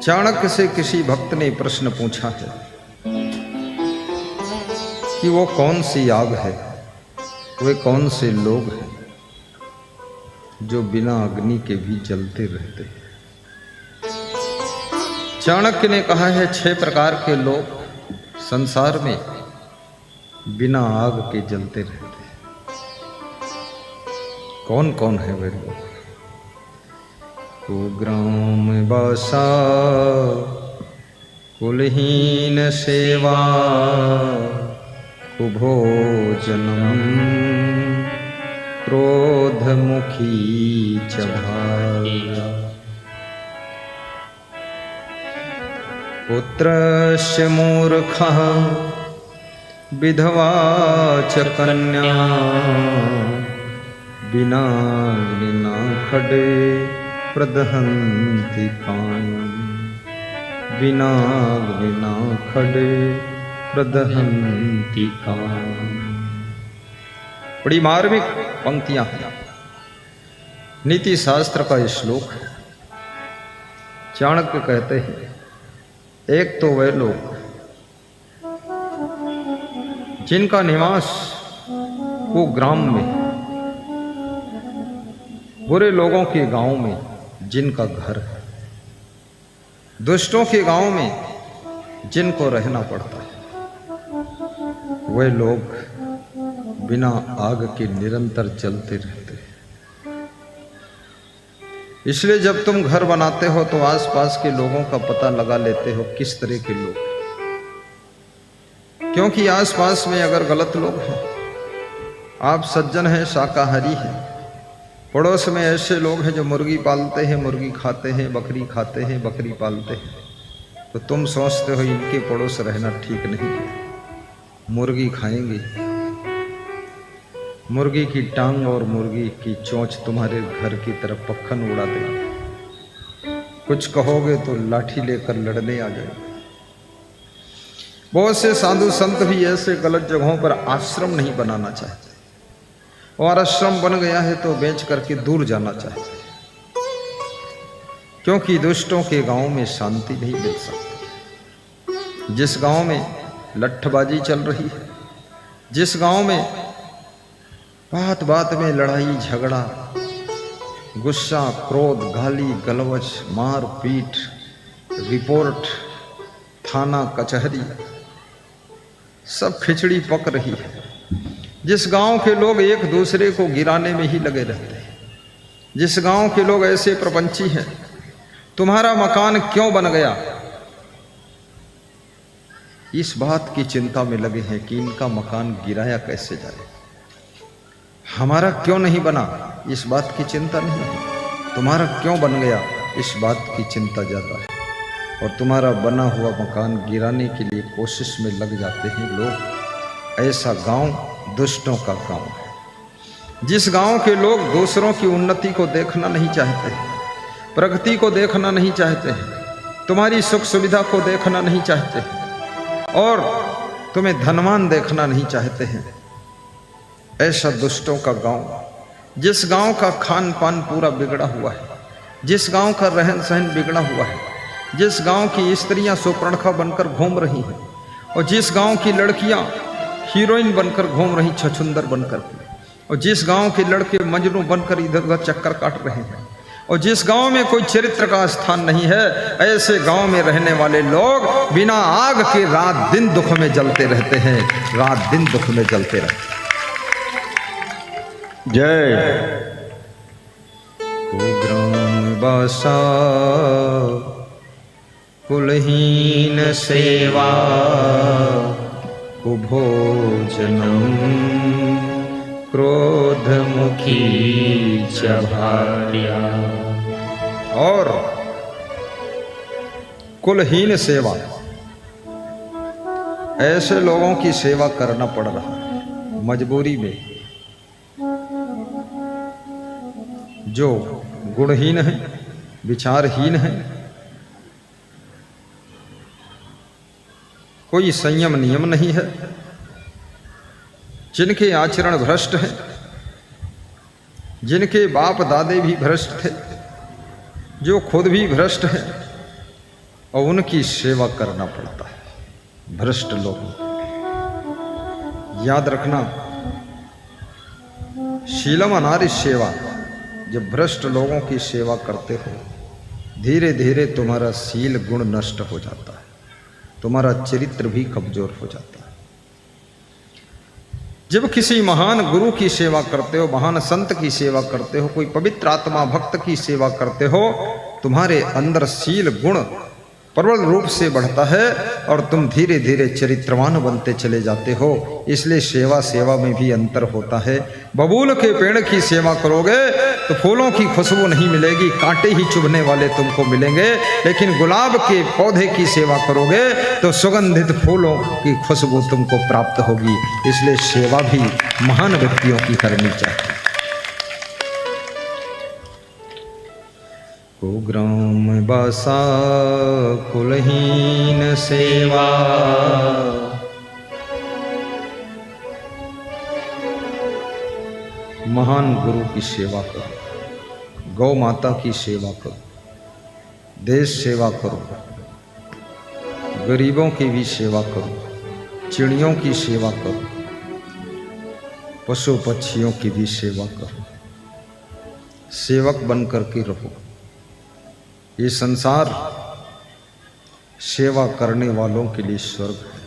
चाणक्य से किसी भक्त ने प्रश्न पूछा है कि वो कौन सी आग है, वे कौन से लोग हैं जो बिना अग्नि के भी जलते रहते हैं। चाणक्य ने कहा है 6 प्रकार के लोग संसार में बिना आग के जलते रहते हैं। कौन कौन है वे लोग? कुग्राम बासा, कुलहीन सेवा, कुभोजनम, क्रोधमुखी च भार्या, पुत्रस्य मूर्खः, विधवा च कन्या, बिना खडे प्रदहन्ति कायं, बिना खडे प्रदहन्ति कायं। बड़ी मार्मिक पंक्तियां हैं, नीति शास्त्र का ये श्लोक है। चाणक्य कहते हैं एक तो वे लोग जिनका निवास कुग्राम में, बुरे लोगों के गांव में जिनका घर है, दुष्टों के गांव में जिनको रहना पड़ता है, वे लोग बिना आग के निरंतर जलते रहते हैं। इसलिए जब तुम घर बनाते हो तो आसपास के लोगों का पता लगा लेते हो किस तरह के लोग, क्योंकि आसपास में अगर गलत लोग हैं, आप सज्जन हैं, शाकाहारी हैं, पड़ोस में ऐसे लोग हैं जो मुर्गी पालते हैं, मुर्गी खाते हैं, बकरी खाते हैं, बकरी पालते हैं, तो तुम सोचते हो इनके पड़ोस रहना ठीक नहीं है। मुर्गी खाएंगे, मुर्गी की टांग और मुर्गी की चोंच तुम्हारे घर की तरफ पक्खन उड़ा देगा, कुछ कहोगे तो लाठी लेकर लड़ने आ जाएगा। बहुत से साधु संत भी ऐसे गलत जगहों पर आश्रम नहीं बनाना चाहते, और आश्रम बन गया है तो बेच करके दूर जाना चाहते, क्योंकि दुष्टों के गांव में शांति नहीं मिल सकती। जिस गांव में लट्ठबाजी चल रही है, जिस गांव में बात बात में लड़ाई झगड़ा, गुस्सा, क्रोध, गाली गलौज, मार पीट, रिपोर्ट, थाना कचहरी, सब खिचड़ी पक रही है, जिस गांव के लोग एक दूसरे को गिराने में ही लगे रहते हैं, जिस गांव के लोग ऐसे प्रपंची हैं, तुम्हारा मकान क्यों बन गया, इस बात की चिंता में लगे हैं कि इनका मकान गिराया कैसे जाए, हमारा क्यों नहीं बना, इस बात की चिंता नहीं है। तुम्हारा क्यों बन गया, इस बात की चिंता ज़्यादा है। और तुम्हारा बना हुआ मकान गिराने के लिए कोशिश में लग जाते हैं लोग। ऐसा गांव दुष्टों का गांव है, जिस गांव के लोग दूसरों की उन्नति को देखना नहीं चाहते, प्रगति को देखना नहीं चाहते हैं, तुम्हारी सुख सुविधा को देखना नहीं चाहते हैं, और तुम्हें धनवान देखना नहीं चाहते हैं, ऐसा दुष्टों का गांव। जिस गांव का खान पान पूरा बिगड़ा हुआ है, जिस गांव का रहन सहन बिगड़ा हुआ है, जिस गांव की स्त्रियां सुपर्णखा बनकर घूम रही हैं, और जिस गांव की लड़कियां हीरोइन बनकर घूम रही, छछुंदर बनकर, और जिस गांव के लड़के मजनू बनकर इधर उधर चक्कर काट रहे हैं, और जिस गांव में कोई चरित्र का स्थान नहीं है, ऐसे गांव में रहने वाले लोग बिना आग के रात दिन दुख में जलते रहते हैं, रात दिन दुख में जलते रहते हैं। जय। कुग्राम बासा, कुलहीन सेवा, कुभोजनम, क्रोधमुखी च भार्या। और कुलहीन सेवा, ऐसे लोगों की सेवा करना पड़ रहा है मजबूरी में, जो गुणहीन है, विचारहीन है, कोई संयम नियम नहीं है, जिनके आचरण भ्रष्ट हैं, जिनके बाप दादे भी भ्रष्ट थे, जो खुद भी भ्रष्ट हैं, और उनकी सेवा करना पड़ता है, भ्रष्ट लोगों। याद रखना, शीलम अनारि सेवा, जब भ्रष्ट लोगों की सेवा करते हो धीरे धीरे तुम्हारा शील गुण नष्ट हो जाता है, तुम्हारा चरित्र भी कमजोर हो जाता है। जब किसी महान गुरु की सेवा करते हो, महान संत की सेवा करते हो, कोई पवित्र आत्मा भक्त की सेवा करते हो, तुम्हारे अंदर शील गुण प्रबल रूप से बढ़ता है और तुम धीरे धीरे चरित्रवान बनते चले जाते हो। इसलिए सेवा में भी अंतर होता है। बबूल के पेड़ की सेवा करोगे तो फूलों की खुशबू नहीं मिलेगी, कांटे ही चुभने वाले तुमको मिलेंगे। लेकिन गुलाब के पौधे की सेवा करोगे तो सुगंधित फूलों की खुशबू तुमको प्राप्त होगी। इसलिए सेवा भी महान व्यक्तियों की करनी चाहिए। कुग्राम बसा कुलहीन सेवा, महान गुरु की सेवा करो, गौ माता की सेवा करो, देश सेवा करो, गरीबों की भी सेवा करो, चिड़ियों की सेवा करो, पशु पक्षियों की भी सेवा करो। सेवक बन करके रहो। ये संसार सेवा करने वालों के लिए स्वर्ग है।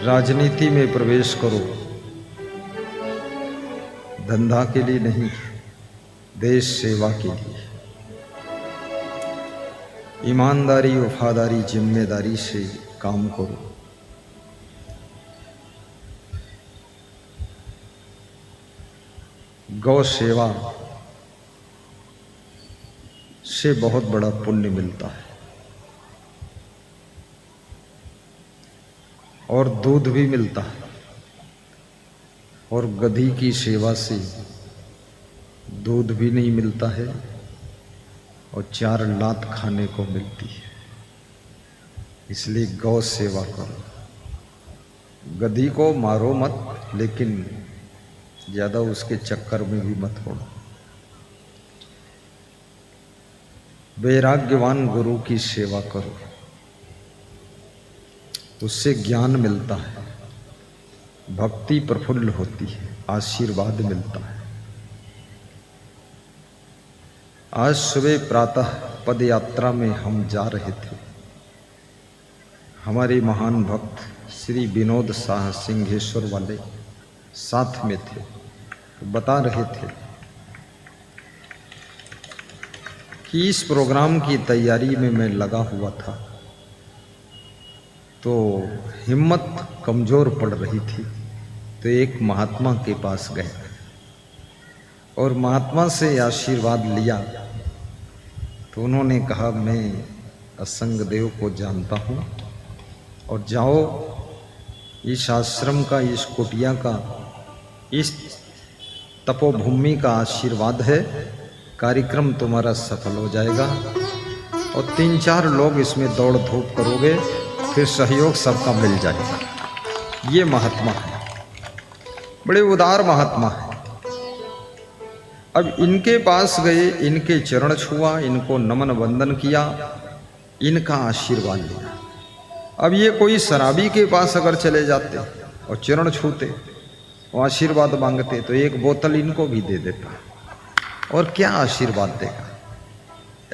राजनीति में प्रवेश करो, धंधा के लिए नहीं, देश सेवा के लिए। ईमानदारी, वफादारी, जिम्मेदारी से काम करो। गौ सेवा से बहुत बड़ा पुण्य मिलता है और दूध भी मिलता है। और गधी की सेवा से दूध भी नहीं मिलता है और 4 लात खाने को मिलती है। इसलिए गौ सेवा करो। गधी को मारो मत, लेकिन ज़्यादा उसके चक्कर में भी मत पड़ो। वैराग्यवान गुरु की सेवा करो, उससे ज्ञान मिलता है, भक्ति प्रफुल्ल होती है, आशीर्वाद मिलता है। आज सुबह प्रातः पद यात्रा में हम जा रहे थे। हमारे महान भक्त श्री विनोद शाह सिंहेश्वर वाले साथ में थे, तो बता रहे थे कि इस प्रोग्राम की तैयारी में मैं लगा हुआ था तो हिम्मत कमज़ोर पड़ रही थी। तो एक महात्मा के पास गए और महात्मा से आशीर्वाद लिया। तो उन्होंने कहा, मैं असंग देव को जानता हूँ और जाओ, इस आश्रम का, इस कुटिया का, इस तपोभूमि का आशीर्वाद है, कार्यक्रम तुम्हारा सफल हो जाएगा। और 3-4 लोग इसमें दौड़ धूप करोगे, फिर सहयोग सबका मिल जाएगा। ये महात्मा है, बड़े उदार महात्मा है। अब इनके पास गए, इनके चरण छुआ, इनको नमन वंदन किया, इनका आशीर्वाद लिया। अब ये कोई शराबी के पास अगर चले जाते और चरण छूते और आशीर्वाद मांगते तो एक बोतल इनको भी दे देता, और क्या आशीर्वाद देगा।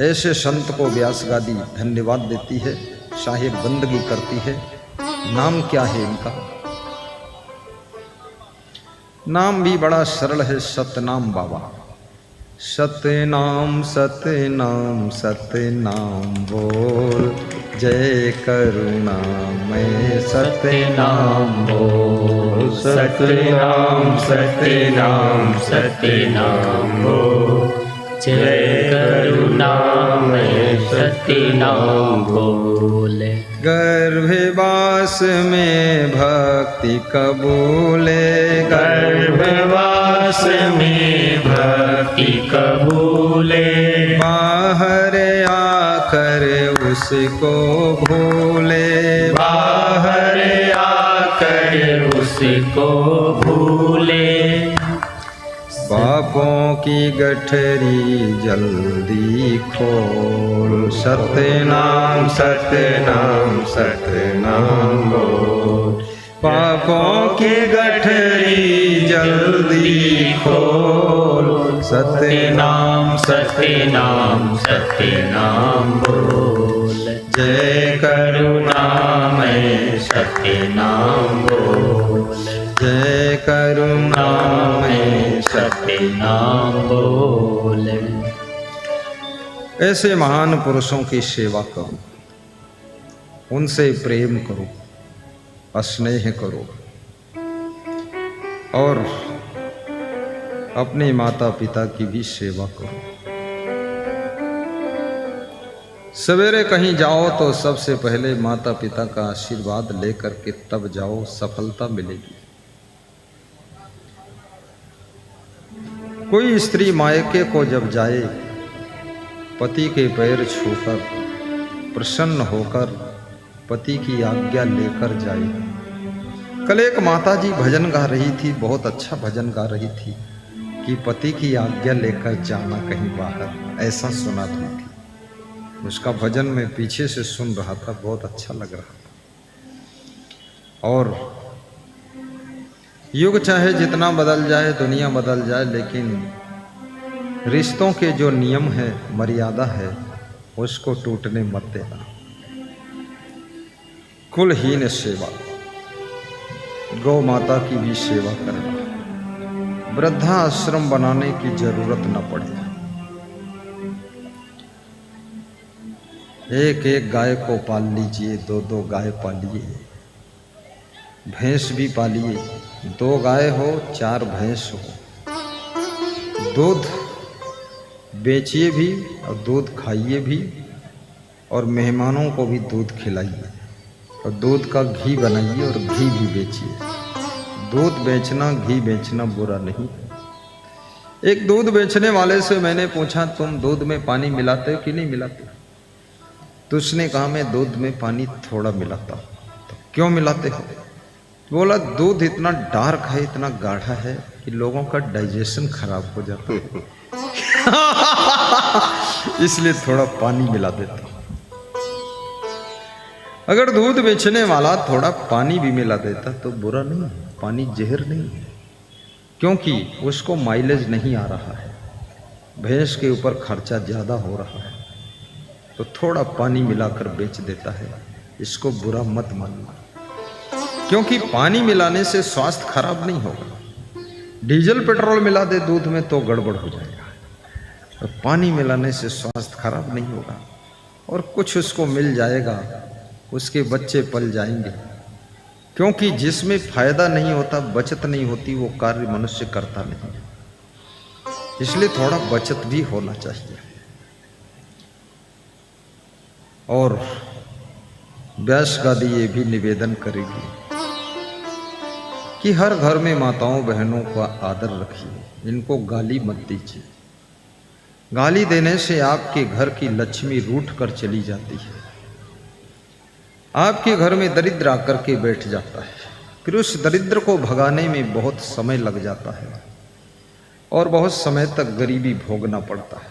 ऐसे संत को व्यास गादी धन्यवाद देती है, साहिब बंदगी करती है। नाम क्या है इनका? नाम भी बड़ा सरल है, सतनाम बाबा। सतनाम सतनाम सतनाम बोल, जय करुणामय सतनाम बोल। सतनाम सतनाम सतनाम बोल, जय करुणामय सतनाम बोल। गर्भवास में भक्ति कबूले, गर्भवास में भक्ति कबूले। बाहर आकर उसको भूले, बाहर आकर उसको भूले। पापों की गठरी जल्दी खोल। सत्यनाम सत्यनाम सत्यनाम बोल। पापों की गठरी जल्दी खोल। सत्यनाम सत्यनाम सत्यनाम बोल। जय करुणामय सत्यनाम बोल। जय करुणामय सत्यनाम बोल। ऐसे महान पुरुषों की सेवा करो, उनसे प्रेम करो, स्नेह करो और अपने माता पिता की भी सेवा करो। सवेरे कहीं जाओ तो सबसे पहले माता पिता का आशीर्वाद लेकर के तब जाओ, सफलता मिलेगी। कोई स्त्री मायके को जब जाए, पति के पैर छूकर प्रसन्न होकर पति की आज्ञा लेकर जाए। कल एक माता जी भजन गा रही थी, बहुत अच्छा भजन गा रही थी कि पति की आज्ञा लेकर जाना कहीं बाहर, ऐसा सुना रही थी। उसका भजन मैं पीछे से सुन रहा था, बहुत अच्छा लग रहा था। और युग चाहे जितना बदल जाए, दुनिया बदल जाए, लेकिन रिश्तों के जो नियम है, मर्यादा है, उसको टूटने मत देना। कुलहीन सेवा, गौ माता की भी सेवा करना, वृद्धाश्रम बनाने की जरूरत न पड़े। एक एक गाय को पाल लीजिए, दो दो गाय पालिए, भैंस भी पालिए, 2 गाय हो 4 भैंस हो, दूध बेचिए भी और दूध खाइए भी, और मेहमानों को भी दूध खिलाइए, और दूध का घी बनाइए और घी भी बेचिए। दूध बेचना, घी बेचना बुरा नहीं है। एक दूध बेचने वाले से मैंने पूछा, तुम दूध में पानी मिलाते हो कि नहीं मिलाते? तो उसने कहा, मैं दूध में पानी थोड़ा मिलाता हूँ। तो क्यों मिलाते हो? बोला, दूध इतना डार्क है, इतना गाढ़ा है कि लोगों का डाइजेशन खराब हो जाता है इसलिए थोड़ा पानी मिला देता हूँ। अगर दूध बेचने वाला थोड़ा पानी भी मिला देता तो बुरा नहीं है, पानी जहर नहीं है, क्योंकि उसको माइलेज नहीं आ रहा है, भैंस के ऊपर खर्चा ज़्यादा हो रहा है, तो थोड़ा पानी मिलाकर बेच देता है। इसको बुरा मत मानना, क्योंकि पानी मिलाने से स्वास्थ्य खराब नहीं होगा। डीजल पेट्रोल मिला दे दूध में तो गड़बड़ हो जाएगा, तो पानी मिलाने से स्वास्थ्य खराब नहीं होगा और कुछ उसको मिल जाएगा, उसके बच्चे पल जाएंगे। क्योंकि जिसमें फायदा नहीं होता, बचत नहीं होती, वो कार्य मनुष्य करता नहीं। इसलिए थोड़ा बचत भी होना चाहिए। और व्यास गादी ये भी निवेदन करेगी कि हर घर में माताओं बहनों का आदर रखिए, इनको गाली मत दीजिए। गाली देने से आपके घर की लक्ष्मी रूठ कर चली जाती है, आपके घर में दरिद्र आकर के बैठ जाता है, फिर उस दरिद्र को भगाने में बहुत समय लग जाता है और बहुत समय तक गरीबी भोगना पड़ता है।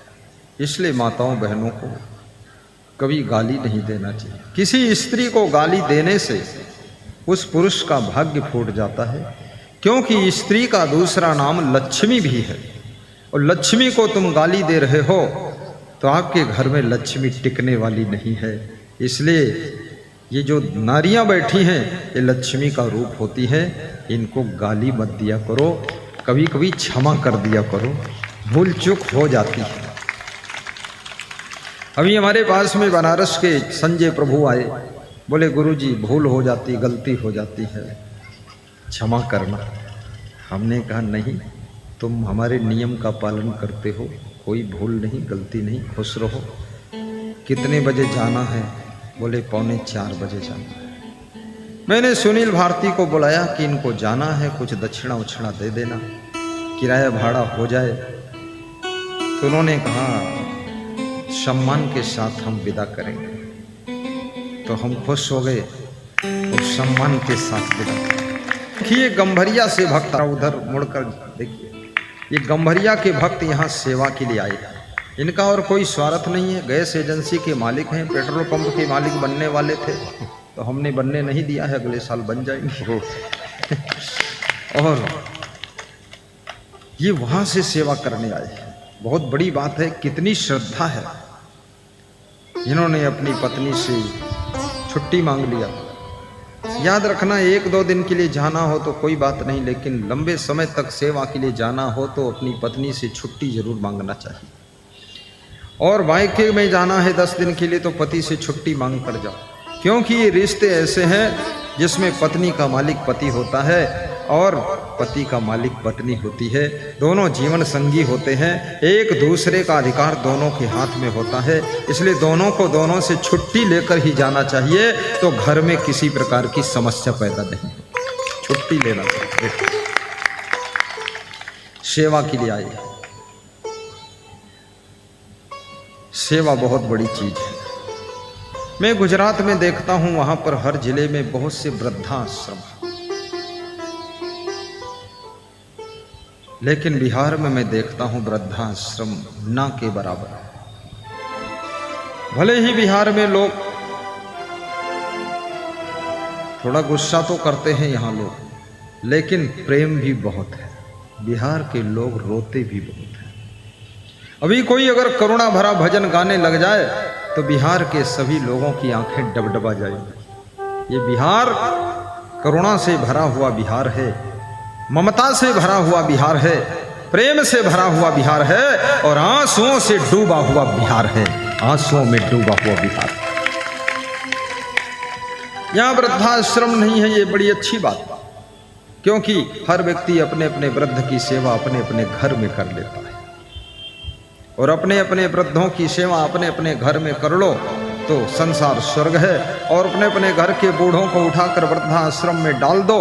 इसलिए माताओं बहनों को कभी गाली नहीं देना चाहिए। किसी स्त्री को गाली देने से उस पुरुष का भाग्य फूट जाता है, क्योंकि स्त्री का दूसरा नाम लक्ष्मी भी है, और लक्ष्मी को तुम गाली दे रहे हो तो आपके घर में लक्ष्मी टिकने वाली नहीं है। इसलिए ये जो नारियां बैठी हैं, ये लक्ष्मी का रूप होती है, इनको गाली मत दिया करो, कभी कभी क्षमा कर दिया करो, भूल चूक हो जाती है। अभी हमारे पास में बनारस के संजय प्रभु आए, बोले गुरुजी भूल हो जाती, गलती हो जाती है, क्षमा करना। हमने कहा नहीं, तुम हमारे नियम का पालन करते हो, कोई भूल नहीं, गलती नहीं, खुश रहो। कितने बजे जाना है? बोले 3:45 बजे जाना है। मैंने सुनील भारती को बुलाया कि इनको जाना है, कुछ दक्षिणा उछिणा दे देना, किराया भाड़ा हो जाए। तो उन्होंने कहा सम्मान के साथ हम विदा करेंगे। तो हम खुश हो गए और सम्मान के साथ विदा। देखिए गंभरिया से भक्त उधर मुड़कर देखिए, ये गंभरिया के भक्त यहाँ सेवा के लिए आए हैं। इनका और कोई स्वार्थ नहीं है। गैस एजेंसी के मालिक हैं, पेट्रोल पंप के मालिक बनने वाले थे, तो हमने बनने नहीं दिया है, अगले साल बन जाएंगे। और ये वहां से सेवा करने आए हैं। बहुत बड़ी बात है, कितनी श्रद्धा है। इन्होंने अपनी पत्नी से छुट्टी मांग लिया। याद रखना, 1-2 दिन के लिए जाना हो तो कोई बात नहीं, लेकिन लंबे समय तक सेवा के लिए जाना हो तो अपनी पत्नी से छुट्टी जरूर मांगना चाहिए। और मायके में जाना है 10 दिन के लिए तो पति से छुट्टी मांग कर जाओ, क्योंकि ये रिश्ते ऐसे हैं जिसमें पत्नी का मालिक पति होता है और पति का मालिक पत्नी होती है। दोनों जीवन संगी होते हैं, एक दूसरे का अधिकार दोनों के हाथ में होता है। इसलिए दोनों को दोनों से छुट्टी लेकर ही जाना चाहिए, तो घर में किसी प्रकार की समस्या पैदा नहीं हो। छुट्टी लेना चाहिए। सेवा के लिए आए। सेवा बहुत बड़ी चीज है। मैं गुजरात में देखता हूं, वहां पर हर जिले में बहुत से वृद्धाश्रम, लेकिन बिहार में मैं देखता हूं वृद्धाश्रम ना के बराबर। भले ही बिहार में लोग थोड़ा गुस्सा तो करते हैं यहाँ लोग, लेकिन प्रेम भी बहुत है। बिहार के लोग रोते भी बहुत हैं। अभी कोई अगर करुणा भरा भजन गाने लग जाए तो बिहार के सभी लोगों की आंखें डबडबा जाएंगी। ये बिहार करुणा से भरा हुआ बिहार है, ममता से भरा हुआ बिहार है, प्रेम से भरा हुआ बिहार है और आंसुओं से डूबा हुआ बिहार है। आंसुओं में डूबा हुआ बिहार। यहां वृद्धाश्रम नहीं है, ये बड़ी अच्छी बात, क्योंकि हर व्यक्ति अपने अपने वृद्ध की सेवा अपने अपने घर में कर लेता है। और अपने अपने वृद्धों की सेवा अपने अपने घर में कर लो तो संसार स्वर्ग है। और अपने अपने घर के बूढ़ों को उठाकर वृद्धाश्रम में डाल दो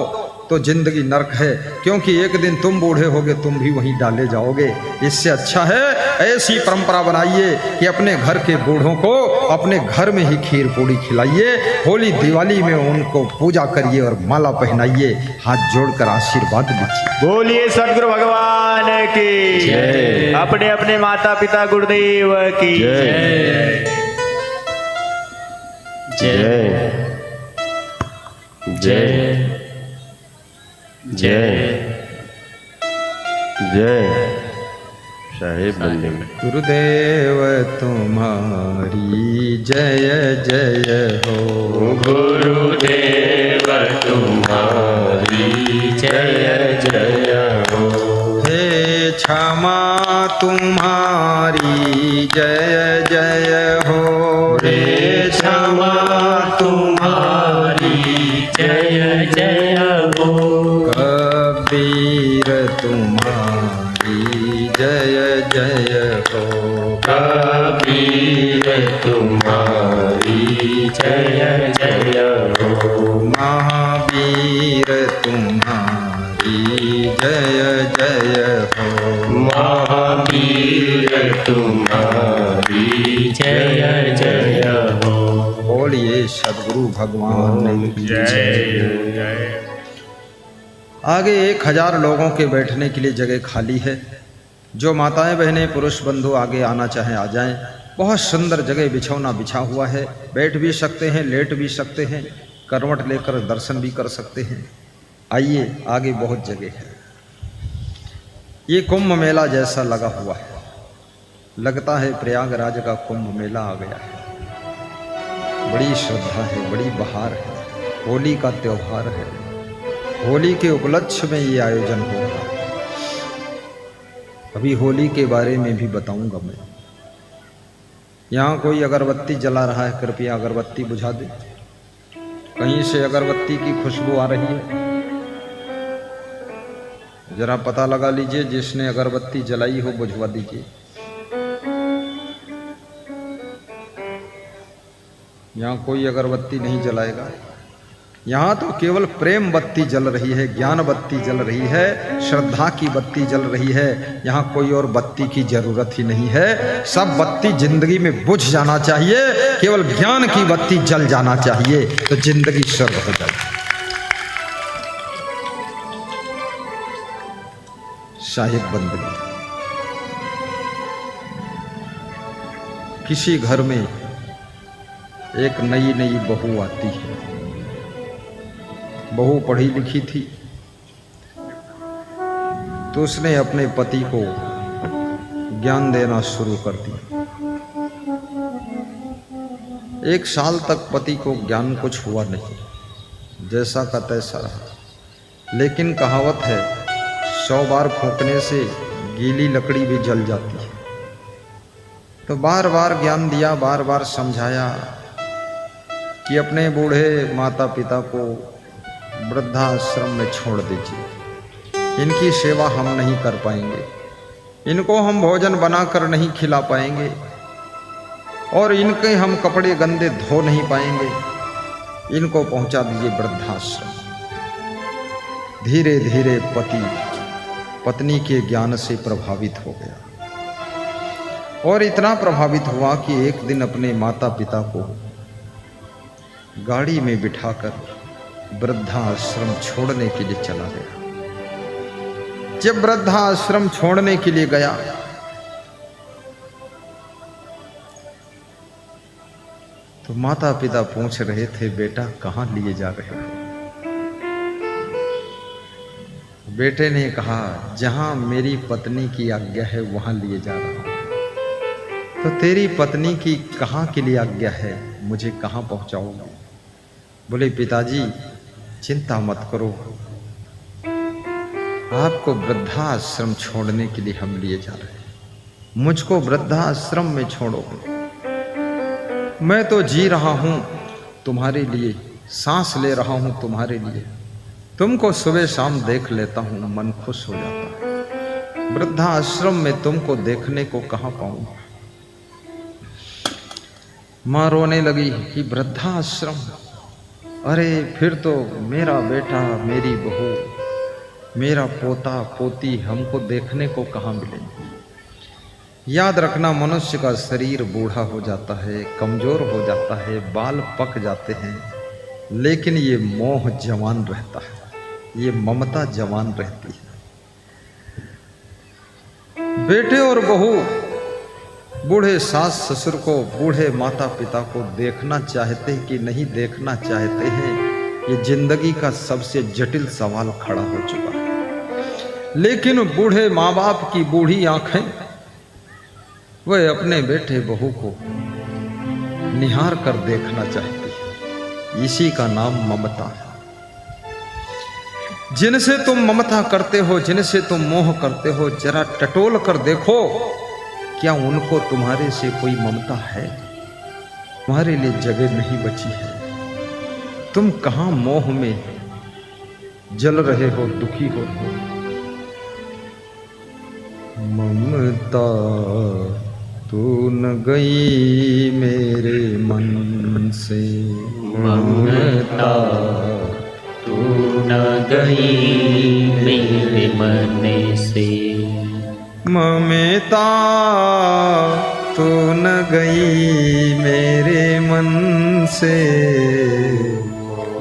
तो जिंदगी नरक है, क्योंकि एक दिन तुम बूढ़े होगे, तुम भी वहीं डाले जाओगे। इससे अच्छा है ऐसी परंपरा बनाइए कि अपने घर के बूढ़ों को अपने घर में ही खीर पूड़ी खिलाइए। होली दिवाली में उनको पूजा करिए और माला पहनाइए, हाथ जोड़कर आशीर्वाद दीजिए। बोलिए सदगुरु भगवान की जय। अपने अपने माता पिता गुरुदेव की जय। जय जय जय जय। साहेब बंदे में गुरुदेव तुम्हारी जय जय हो। गुरुदेव तुम्हारी जय जय हो। हे क्षमा तुम्हारी जय जय हो। हे क्षमा तुम्हारी जय जय हो। कबीर तुम्हारी जय जय हो। कबीर तुम्हारी जय जय हो। महावीर तुम्हारी जय जय हो। महावीर तुम्हारी जय जय हो। बोलिए सद्गुरु भगवान की जय। आगे 1000 लोगों के बैठने के लिए जगह खाली है। जो माताएं बहनें पुरुष बंधु आगे आना चाहें आ जाएं। बहुत सुंदर जगह बिछौना बिछा हुआ है, बैठ भी सकते हैं, लेट भी सकते हैं, करवट लेकर दर्शन भी कर सकते हैं। आइए, आगे बहुत जगह है। ये कुंभ मेला जैसा लगा हुआ है, लगता है प्रयागराज का कुंभ मेला आ गया है। बड़ी श्रद्धा है, बड़ी बहार है, होली का त्योहार है। होली के उपलक्ष्य में ये आयोजन होगा। अभी होली के बारे में भी बताऊंगा मैं। यहाँ कोई अगरबत्ती जला रहा है, कृपया अगरबत्ती बुझा दे। कहीं से अगरबत्ती की खुशबू आ रही है, जरा पता लगा लीजिए। जिसने अगरबत्ती जलाई हो बुझवा दीजिए। यहाँ कोई अगरबत्ती नहीं जलाएगा। यहाँ तो केवल प्रेम बत्ती जल रही है, ज्ञान बत्ती जल रही है, श्रद्धा की बत्ती जल रही है। यहाँ कोई और बत्ती की जरूरत ही नहीं है। सब बत्ती जिंदगी में बुझ जाना चाहिए, केवल ज्ञान की बत्ती जल जाना चाहिए, तो जिंदगी स्वर्ग हो जाएगी। साहिब बंदगी किसी घर में एक नई नई बहू आती है। बहू पढ़ी लिखी थी, तो उसने अपने पति को ज्ञान देना शुरू कर दिया। 1 साल तक पति को ज्ञान कुछ हुआ नहीं, जैसा का तैसा रहा। लेकिन कहावत है 100 बार फूंकने से गीली लकड़ी भी जल जाती है। तो बार बार ज्ञान दिया, बार बार समझाया कि अपने बूढ़े माता पिता को वृद्धाश्रम में छोड़ दीजिए, इनकी सेवा हम नहीं कर पाएंगे, इनको हम भोजन बनाकर नहीं खिला पाएंगे और इनके हम कपड़े गंदे धो नहीं पाएंगे, इनको पहुंचा दीजिए वृद्धाश्रम। धीरे धीरे पति पत्नी के ज्ञान से प्रभावित हो गया और इतना प्रभावित हुआ कि एक दिन अपने माता पिता को गाड़ी में बिठाकर वृद्धाश्रम छोड़ने के लिए चला गया। जब वृद्धाश्रम छोड़ने के लिए गया तो माता पिता पूछ रहे थे, बेटा कहाँ लिए जा रहे हो? बेटे ने कहा, जहां मेरी पत्नी की आज्ञा है वहां लिए जा रहा हूं। तो तेरी पत्नी की कहाँ के लिए आज्ञा है, मुझे कहाँ पहुंचाओगे? बोले, पिताजी चिंता मत करो, आपको वृद्धाश्रम छोड़ने के लिए हम लिए जा रहे हैं। मुझको वृद्धाश्रम में छोड़ोगे? मैं तो जी रहा हूं तुम्हारे लिए, सांस ले रहा हूं तुम्हारे लिए, तुमको सुबह शाम देख लेता हूं, मन खुश हो जाता है। वृद्धाश्रम में तुमको देखने को कहां पाऊंगा? मां रोने लगी कि वृद्धाश्रम, अरे फिर तो मेरा बेटा, मेरी बहू, मेरा पोता पोती हमको देखने को कहाँ मिलेंगे? याद रखना, मनुष्य का शरीर बूढ़ा हो जाता है, कमजोर हो जाता है, बाल पक जाते हैं, लेकिन ये मोह जवान रहता है, ये ममता जवान रहती है। बेटे और बहू बूढ़े सास ससुर को, बूढ़े माता पिता को देखना चाहते हैं कि नहीं देखना चाहते हैं, ये जिंदगी का सबसे जटिल सवाल खड़ा हो चुका है। लेकिन बूढ़े माँ बाप की बूढ़ी आंखें वह अपने बेटे बहू को निहार कर देखना चाहती है। इसी का नाम ममता है। जिनसे तुम ममता करते हो, जिनसे तुम मोह करते हो, जरा टटोल कर देखो, क्या उनको तुम्हारे से कोई ममता है? तुम्हारे लिए जगह नहीं बची है। तुम कहां मोह में जल रहे हो, दुखी हो। ममता तू न गई मेरे मन से, ममता तू न गई मेरे मन से, ममता तू न गई मेरे मन से,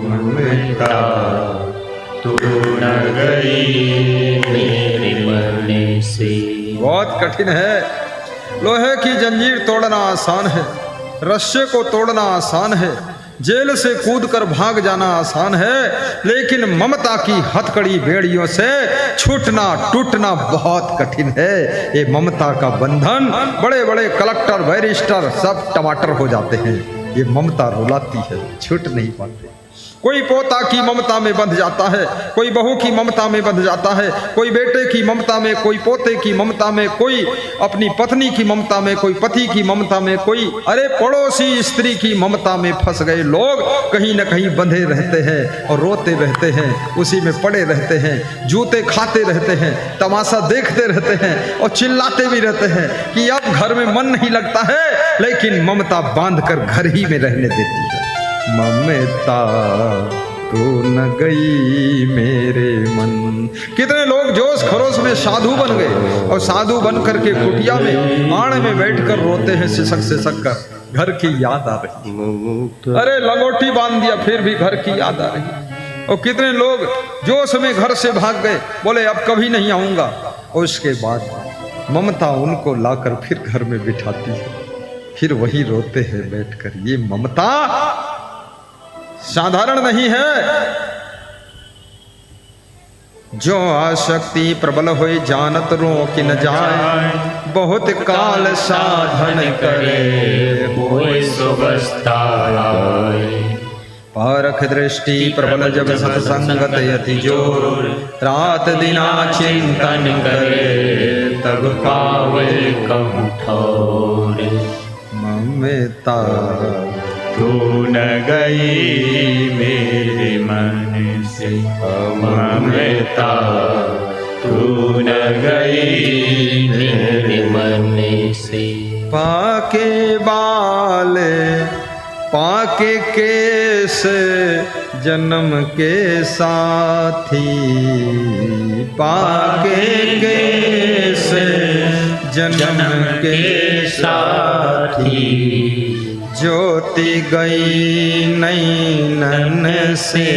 ममता तू न गई मेरे मन से। बहुत कठिन है। लोहे की जंजीर तोड़ना आसान है, रस्से को तोड़ना आसान है, जेल से कूदकर भाग जाना आसान है, लेकिन ममता की हथकड़ी बेड़ियों से छूटना टूटना बहुत कठिन है। ये ममता का बंधन, बड़े बड़े कलेक्टर बैरिस्टर सब टमाटर हो जाते हैं। ये ममता रुलाती है, छूट नहीं पाते। कोई पोता की ममता में बंध जाता है, कोई बहू की ममता में बंध जाता है, कोई बेटे की ममता में, कोई पोते की ममता में, कोई अपनी पत्नी की ममता में, कोई पति की ममता में, कोई अरे पड़ोसी स्त्री की ममता में फंस गए लोग कहीं न कहीं बंधे रहते हैं और रोते रहते हैं, उसी में पड़े रहते हैं, जूते खाते रहते हैं, तमाशा देखते रहते हैं और चिल्लाते भी रहते हैं कि अब घर में मन नहीं लगता है, लेकिन ममता बांध कर घर ही में रहने देती है। ममता तू न गई मेरे मन। कितने लोग जोश खरोश में साधु बन गए और साधु बन करके कुटिया में आड़ में बैठकर रोते हैं, सिसक सिसक कर। घर की याद आ रही, अरे लंगोटी बांध दिया फिर भी घर की याद आ रही। और कितने लोग जोश में घर से भाग गए, बोले अब कभी नहीं आऊंगा, और उसके बाद ममता उनको लाकर फिर घर में बिठाती है। फिर वही रोते हैं बैठकर। ये ममता साधारण नहीं है। जो आसक्ति प्रबल होए जानत रोक न जाए, बहुत काल साधन करे होए सुवस्था आए। पारख दृष्टि प्रबल जब सत्संगत यति जोर, रात दिना चिंतन करे तब पावे कहूँ ठोर। ममता तू न गई मेरे मन से, ममता तू न गई मेरे मन से। पाके बाल पाके केस जन्म के साथी, पाके केस जन्म के साथी, ज्योति गई नैनन से,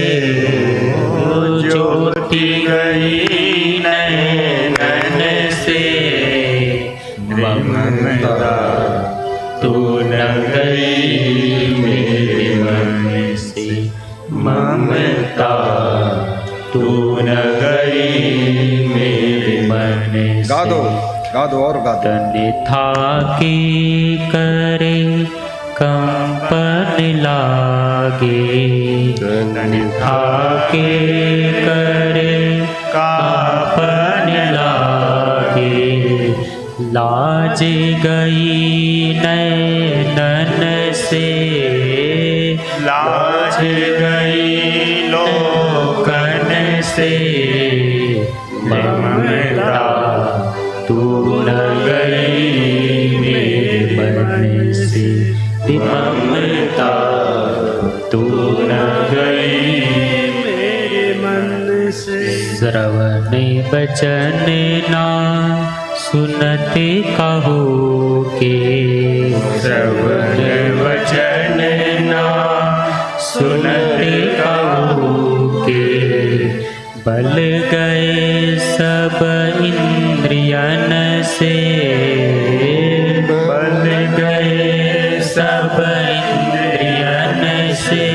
ज्योति गई नैनन से। ममता तू न गई मेरे मन से, ममता तू न गई मेरे मन से। गा दो और गा दो। तन था के करे कंपन लागे, तन था के करे कंपन लागे। लाज गई नैनन से, लाज गई लोकन से। ममता तू न गई मेरे मन से, ममता तू न गई मेरे मन से। श्रवण बचन ना सुनते कहो के, श्रवण वचन ना सुनते कहो के। बल गए सब इंद्रियन से, बल गए सब इंद्रियन से।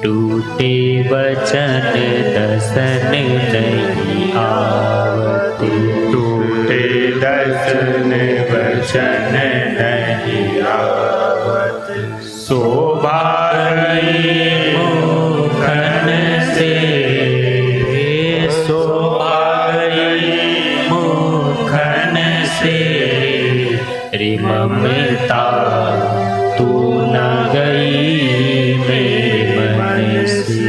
टूटे वचन दसन नहीं आवते, टूटे दसन वचन नहीं आवते। शोभा मुखन से, शोभा मुखन से। रे ममता तू न गई मेरे मन से,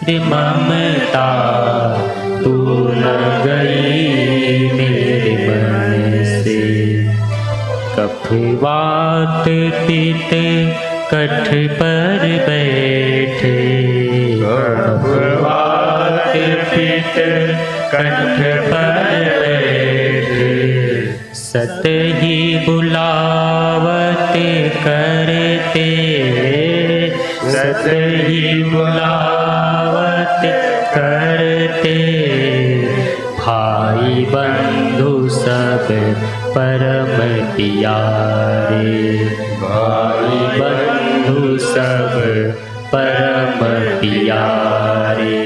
रे ममता तू न गई मेरे मन से। कफवात पीते कठ पर बैठे, कफवात पीते कठ पर बैठे। सत ही बुलावत करते, सत ही बुलावत करते। भाई बंधु सब परम प्यारे, भाई बंधु सब परम प्यारे।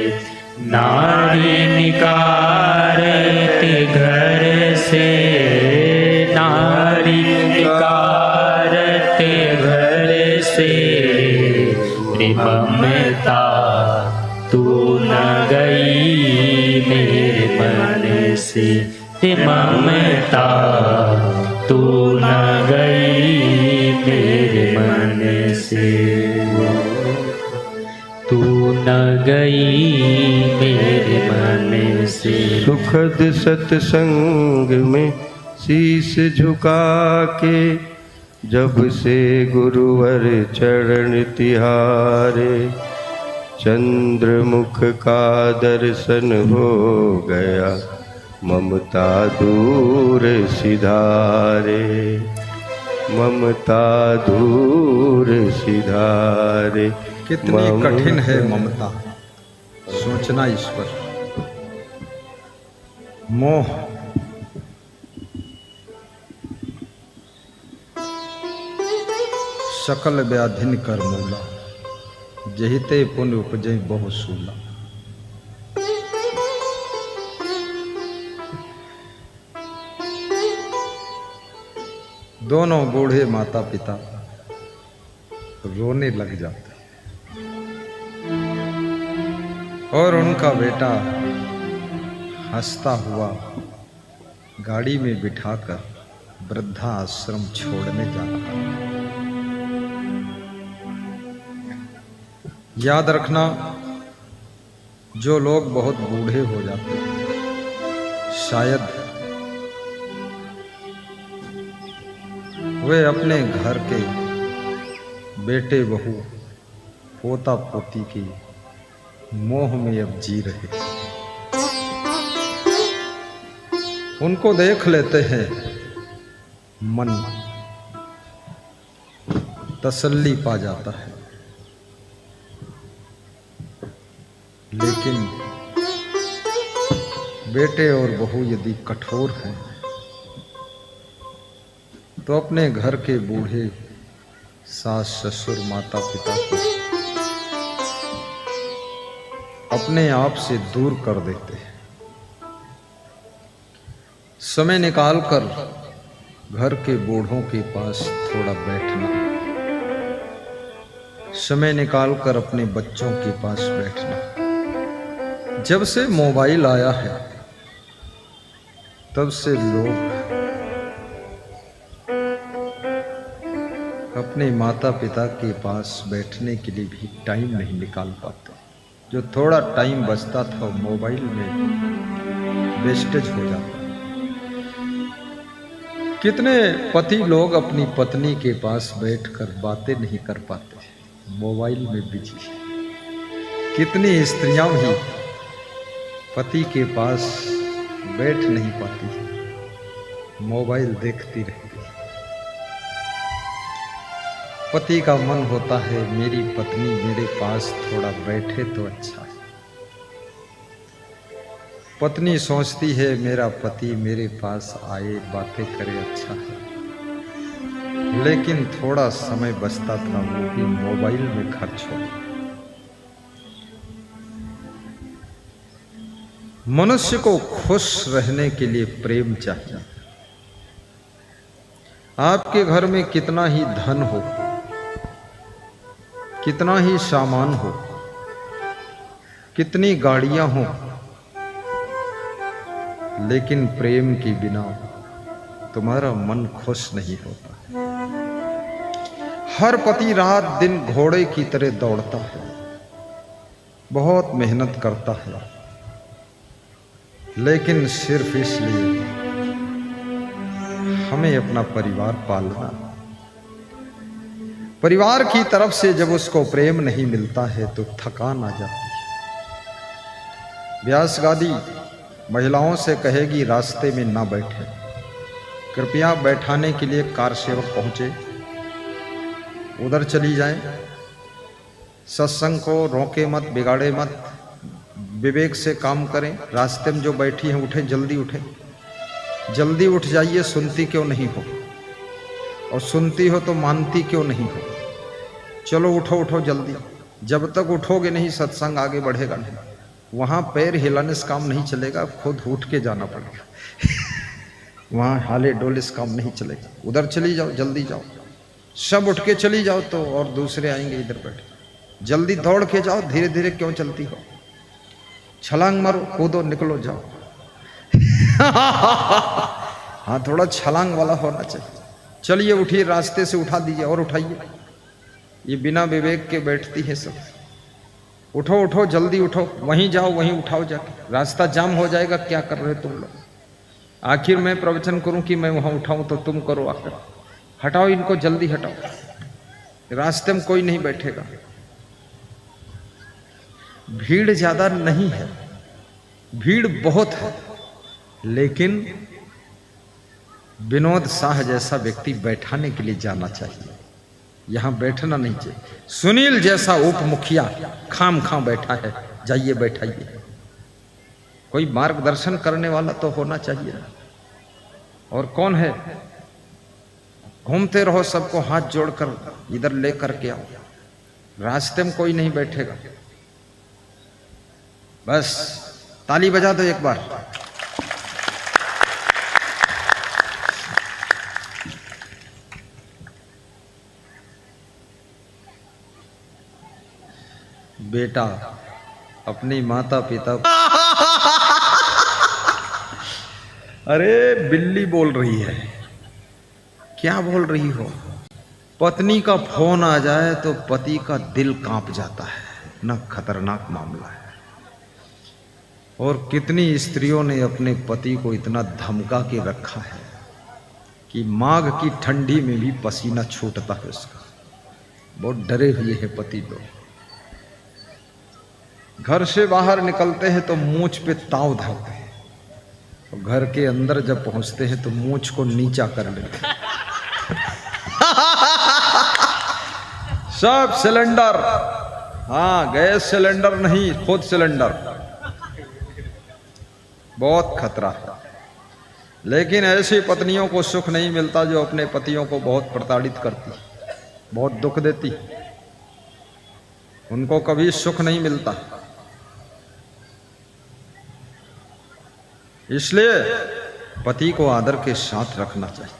नारी निकारते घर से, नारी निकारते घर से। रे ममता तू न गई मेरे मन से, रे ममता तू न गई मेरे मन से। तू न गई मेरे मन से। सुखद सत्संग में शीश झुका के, जब से गुरुवर चरण तिहारे। चंद्रमुख का दर्शन हो गया, ममता दूर सिधारे, ममता दूर सिधारे। कितनी कठिन है ममता, सोचना ईश्वर। मोह सकल व्याधिन कर मूला, जहिते पुण्य उपजय बहु सूला। दोनों बूढ़े माता पिता रोने लग जाते और उनका बेटा हंसता हुआ गाड़ी में बिठाकर वृद्धा आश्रम छोड़ने जा रहा है। याद रखना, जो लोग बहुत बूढ़े हो जाते हैं शायद वे अपने घर के बेटे बहू पोता पोती की मोह में अब जी रहे हैं। उनको देख लेते हैं, मन तसल्ली पा जाता है। लेकिन बेटे और बहू यदि कठोर हैं तो अपने घर के बूढ़े सास ससुर माता पिता को अपने आप से दूर कर देते हैं। समय निकालकर घर के बूढ़ों के पास थोड़ा बैठना, समय निकालकर अपने बच्चों के पास बैठना। जब से मोबाइल आया है तब से लोग अपने माता पिता के पास बैठने के लिए भी टाइम नहीं निकाल पाते। जो थोड़ा टाइम बचता था वो मोबाइल में वेस्टेज हो जाता। कितने पति लोग अपनी पत्नी के पास बैठकर बातें नहीं कर पाते, मोबाइल में बिजी। कितनी स्त्रियां भी पति के पास बैठ नहीं पाती, मोबाइल देखती रहती। पति का मन होता है मेरी पत्नी मेरे पास थोड़ा बैठे तो अच्छा है। पत्नी सोचती है मेरा पति मेरे पास आए बातें करे अच्छा है। लेकिन थोड़ा समय बचता था वो भी मोबाइल में खर्च हो। मनुष्य को खुश रहने के लिए प्रेम चाहिए। आपके घर में कितना ही धन हो, कितना ही सामान हो, कितनी गाड़ियां हो, लेकिन प्रेम के बिना तुम्हारा मन खुश नहीं होता। हर पति रात दिन घोड़े की तरह दौड़ता है, बहुत मेहनत करता है, लेकिन सिर्फ इसलिए हमें अपना परिवार पालना। परिवार की तरफ से जब उसको प्रेम नहीं मिलता है तो थकान आ जाती है। व्यास गादी महिलाओं से कहेगी रास्ते में ना बैठे, कृपया बैठाने के लिए कार सेवक पहुंचे, उधर चली जाए। सत्संग को रोके मत, बिगाड़े मत, विवेक से काम करें। रास्ते में जो बैठी हैं उठे, जल्दी उठे, जल्दी उठ जाइए। सुनती क्यों नहीं हो, और सुनती हो तो मानती क्यों नहीं हो? चलो उठो उठो जल्दी। जब तक उठोगे नहीं सत्संग आगे बढ़ेगा नहीं। वहाँ पैर हिलाने से काम नहीं चलेगा, खुद उठ के जाना पड़ेगा। वहाँ हाले डोले से काम नहीं चलेगा। उधर चली जाओ, जल्दी जाओ, सब उठ के चली जाओ तो और दूसरे आएंगे इधर बैठे। जल्दी दौड़ के जाओ, धीरे धीरे क्यों चलती हो? छलांग मारो, कूदो, निकलो, जाओ। हाँ, थोड़ा छलांग वाला होना चाहिए। चलिए उठिए, रास्ते से उठा दीजिए और उठाइए। ये बिना विवेक के बैठती है सब। उठो उठो, जल्दी उठो, वहीं जाओ, वहीं उठाओ जाके। रास्ता जाम हो जाएगा, क्या कर रहे हो तुम लोग? आखिर मैं प्रवचन करूं कि मैं वहां उठाऊं तो तुम करो आकर। हटाओ इनको, जल्दी हटाओ, रास्ते में कोई नहीं बैठेगा। भीड़ ज्यादा नहीं है, भीड़ बहुत है, लेकिन विनोद शाह जैसा व्यक्ति बैठाने के लिए जाना चाहिए, यहां बैठना नहीं चाहिए। सुनील जैसा उप मुखिया खाम खां बैठा है, जाइए बैठाइए। कोई मार्गदर्शन करने वाला तो होना चाहिए। और कौन है? घूमते रहो, सबको हाथ जोड़कर इधर लेकर के आओ, रास्ते में कोई नहीं बैठेगा। बस ताली बजा दो एक बार। बेटा अपनी माता पिता अरे बिल्ली बोल रही है, क्या बोल रही हो? पत्नी का फोन आ जाए तो पति का दिल कांप जाता है, ना खतरनाक मामला है। और कितनी स्त्रियों ने अपने पति को इतना धमका के रखा है कि माघ की ठंडी में भी पसीना छूटता है उसका। बहुत डरे हुए हैं पति लोग। घर से बाहर निकलते हैं तो मूंछ पे ताव धरते हैं, तो घर के अंदर जब पहुंचते हैं तो मूंछ को नीचा कर लेते हैं। सब सिलेंडर, हाँ गैस सिलेंडर नहीं, खुद सिलेंडर। बहुत खतरा है। लेकिन ऐसी पत्नियों को सुख नहीं मिलता जो अपने पतियों को बहुत प्रताड़ित करती, बहुत दुख देती। उनको कभी सुख नहीं मिलता। इसलिए पति को आदर के साथ रखना चाहिए।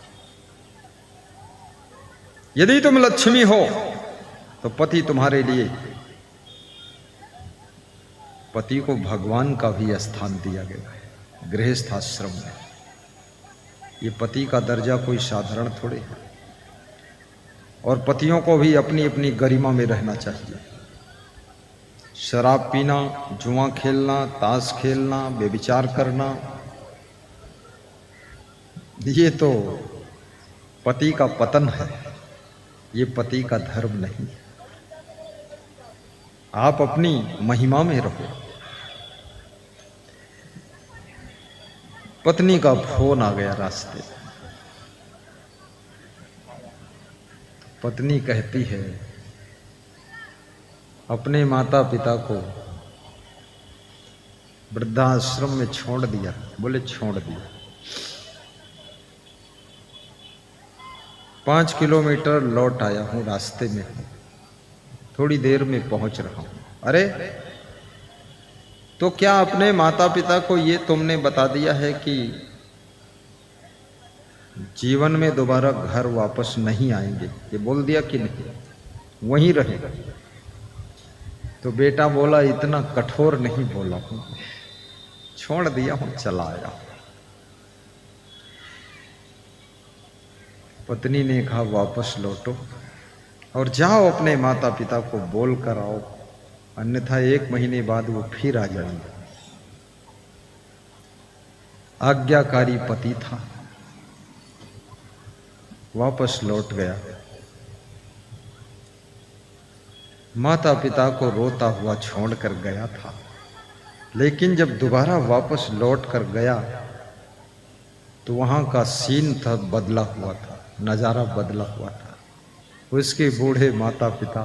यदि तुम लक्ष्मी हो तो पति तुम्हारे लिए, पति को भगवान का भी स्थान दिया गया है गृहस्थ आश्रम में। ये पति का दर्जा कोई साधारण थोड़े है। और पतियों को भी अपनी अपनी गरिमा में रहना चाहिए। शराब पीना, जुआ खेलना, ताश खेलना, व्यभिचार करना, ये तो पति का पतन है, ये पति का धर्म नहीं। आप अपनी महिमा में रहो। पत्नी का फोन आ गया रास्ते। पत्नी कहती है, अपने माता पिता को वृद्धाश्रम में छोड़ दिया। बोले छोड़ दिया। 5 किलोमीटर लौट आया हूं, रास्ते में हूं, थोड़ी देर में पहुंच रहा हूं। अरे तो क्या अपने माता पिता को ये तुमने बता दिया है कि जीवन में दोबारा घर वापस नहीं आएंगे? ये बोल दिया कि नहीं? वहीं रहेगा। तो बेटा बोला, इतना कठोर नहीं बोला हूं, छोड़ दिया हूं, चला आया। पत्नी ने कहा, वापस लौटो और जाओ अपने माता पिता को बोल कर आओ, अन्यथा 1 महीने बाद वो फिर आ जाएंगे। आज्ञाकारी पति था, वापस लौट गया। माता पिता को रोता हुआ छोड़कर गया था, लेकिन जब दोबारा वापस लौट कर गया तो वहां का सीन था बदला हुआ था, नजारा बदला हुआ था। उसके बूढ़े माता पिता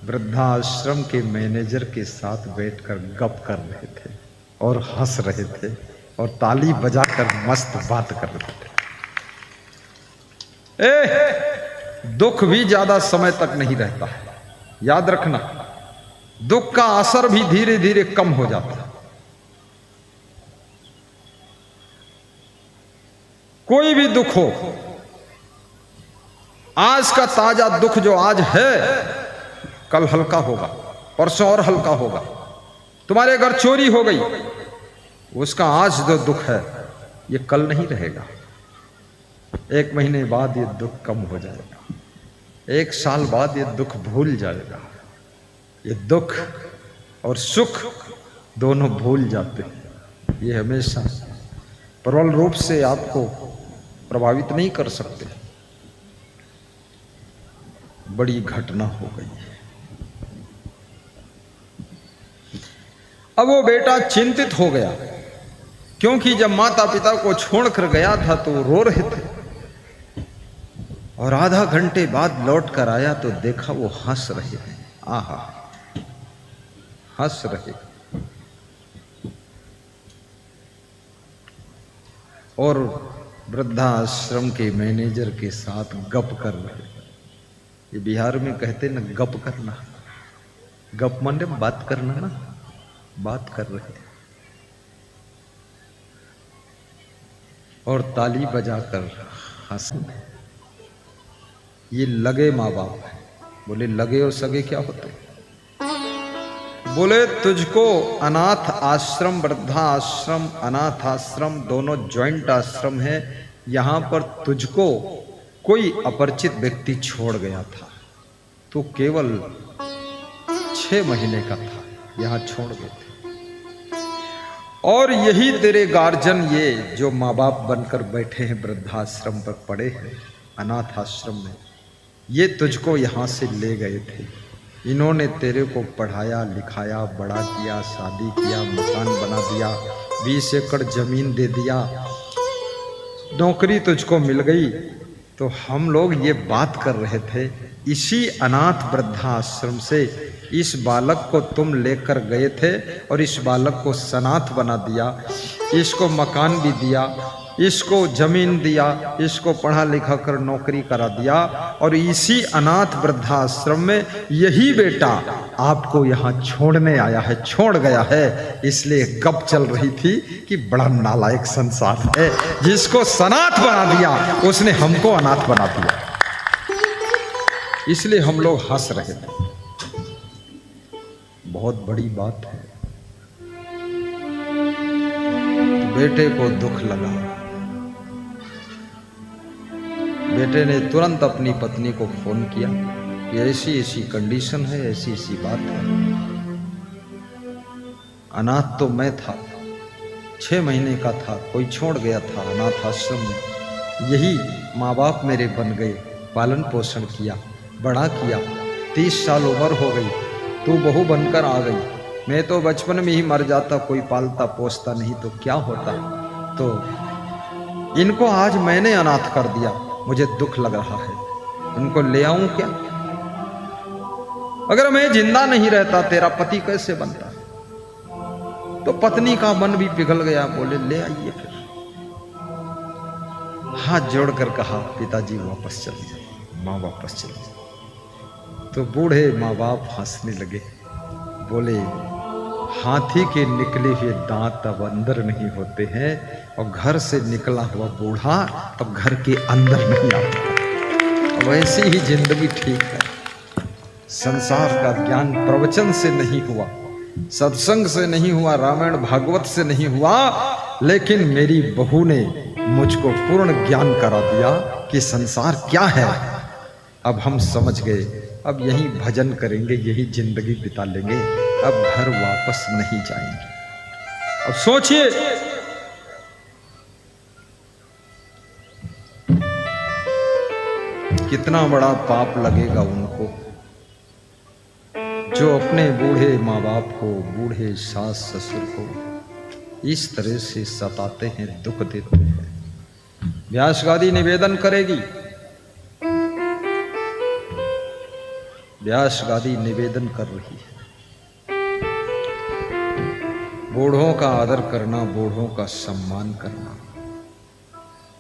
वृद्धाश्रम के मैनेजर के साथ बैठकर गप कर रहे थे और हंस रहे थे और ताली बजाकर मस्त बात कर रहे थे। दुख भी ज्यादा समय तक नहीं रहता है, याद रखना। दुख का असर भी धीरे धीरे कम हो जाता है। कोई भी दुख हो, आज का ताजा दुख जो आज है कल हल्का होगा, परसों और हल्का होगा। तुम्हारे घर चोरी हो गई, उसका आज जो दुख है ये कल नहीं रहेगा। 1 महीने बाद ये दुख कम हो जाएगा, 1 साल बाद ये दुख भूल जाएगा। ये दुख और सुख दोनों भूल जाते हैं। ये हमेशा प्रबल रूप से आपको प्रभावित नहीं कर सकते। बड़ी घटना हो गई है। अब वो बेटा चिंतित हो गया, क्योंकि जब माता पिता को छोड़कर गया था तो वो रो रहे थे, और आधा घंटे बाद लौट कर आया तो देखा वो हंस रहे हैं। आहा, हंस रहे। और वृद्धाश्रम के मैनेजर के साथ गप कर रहे। ये बिहार में कहते ना गप करना, गप माने बात करना ना, बात कर रहे और ताली बजाकर हंसने। ये लगे माँ बाप है। बोले लगे और सगे क्या होते? बोले तुझको अनाथ आश्रम, वृद्धाश्रम, अनाथ आश्रम दोनों ज्वाइंट आश्रम है। यहां पर तुझको कोई अपरिचित व्यक्ति छोड़ गया था, तो केवल 6 महीने का था, यहां छोड़ गए थे। और यही तेरे गार्जियन, ये जो माँ बाप बनकर बैठे हैं वृद्धाश्रम पर पड़े हैं अनाथ आश्रम में, ये तुझको यहां से ले गए थे। इन्होंने तेरे को पढ़ाया लिखाया, बड़ा किया, शादी किया, मकान बना दिया, 20 एकड़ जमीन दे दिया, नौकरी तुझको मिल गई। तो हम लोग ये बात कर रहे थे, इसी अनाथ वृद्धाश्रम से इस बालक को तुम लेकर गए थे और इस बालक को सनाथ बना दिया, इसको मकान भी दिया, इसको जमीन दिया, इसको पढ़ा लिखा कर नौकरी करा दिया, और इसी अनाथ वृद्धाश्रम में यही बेटा आपको यहाँ छोड़ने आया है, छोड़ गया है। इसलिए गप चल रही थी कि बड़ा नालायक संसार है, जिसको सनाथ बना दिया उसने हमको अनाथ बना दिया। इसलिए हम लोग हंस रहे थे। बहुत बड़ी बात है। तो बेटे को दुख लगा। बेटे ने तुरंत अपनी पत्नी को फोन किया कि ऐसी ऐसी कंडीशन है, ऐसी ऐसी बात है। अनाथ तो मैं था, 6 महीने का था, कोई छोड़ गया था अनाथ आश्रम में। यही माँ बाप मेरे बन गए, पालन पोषण किया, बड़ा किया। 30 साल उम्र हो गई, तू बहू बनकर आ गई। मैं तो बचपन में ही मर जाता, कोई पालता पोसता नहीं तो क्या होता। तो इनको आज मैंने अनाथ कर दिया, मुझे दुख लग रहा है। उनको ले आऊं क्या? अगर मैं जिंदा नहीं रहता तेरा पति कैसे बनता? तो पत्नी का मन भी पिघल गया। बोले ले आइए फिर। हाथ जोड़कर कहा पिताजी वापस चलिए, माँ वापस चलिए। तो बूढ़े माँ बाप हंसने लगे। बोले हाथी के निकले हुए दांत अब अंदर नहीं होते हैं, और घर से निकला हुआ बूढ़ा अब घर के अंदर नहीं आता। अब ऐसी ही जिंदगी ठीक है। संसार का ज्ञान प्रवचन से नहीं हुआ, सत्संग से नहीं हुआ, रामायण भागवत से नहीं हुआ, लेकिन मेरी बहू ने मुझको पूर्ण ज्ञान करा दिया कि संसार क्या है। अब हम समझ गए। अब यही भजन करेंगे, यही जिंदगी बिता लेंगे, अब घर वापस नहीं जाएंगे। अब सोचिए, कितना बड़ा पाप लगेगा उनको, जो अपने बूढ़े माँ बाप को, बूढ़े सास ससुर को इस तरह से सताते हैं, दुख देते हैं। व्यास गादी निवेदन करेगी, व्यास गादी निवेदन कर रही है। बूढ़ों का आदर करना, बूढ़ों का सम्मान करना,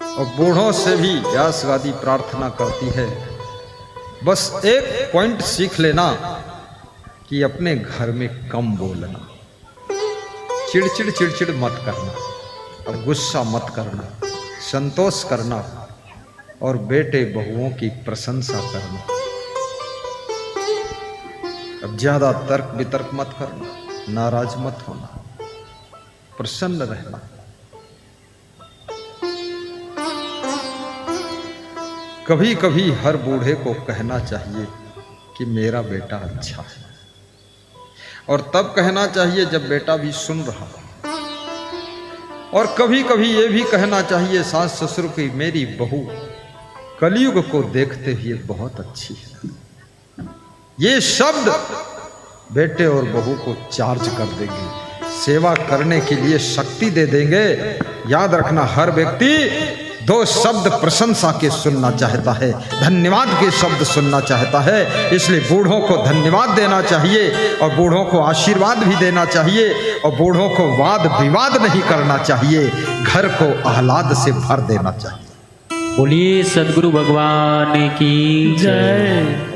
और बूढ़ों से भी व्यास गादी प्रार्थना करती है, बस एक पॉइंट सीख लेना कि अपने घर में कम बोलना, चिड़चिड़ चिड़चिड़ मत करना, और गुस्सा मत करना, संतोष करना, और बेटे बहुओं की प्रशंसा करना। अब ज्यादा तर्क वितर्क मत करना, नाराज मत होना, प्रसन्न रहना। कभी कभी हर बूढ़े को कहना चाहिए कि मेरा बेटा अच्छा है, और तब कहना चाहिए जब बेटा भी सुन रहा हो। और कभी कभी ये भी कहना चाहिए सास ससुर की, मेरी बहू कलयुग को देखते हुए बहुत अच्छी है। ये शब्द बेटे और बहू को चार्ज कर देंगे, सेवा करने के लिए शक्ति दे देंगे। याद रखना, हर व्यक्ति दो शब्द प्रशंसा के सुनना चाहता है, धन्यवाद के शब्द सुनना चाहता है। इसलिए बूढ़ों को धन्यवाद देना चाहिए और बूढ़ों को आशीर्वाद भी देना चाहिए और बूढ़ों को वाद विवाद नहीं करना चाहिए, घर को आह्लाद से भर देना चाहिए। बोलिए सद्गुरु भगवान की जय।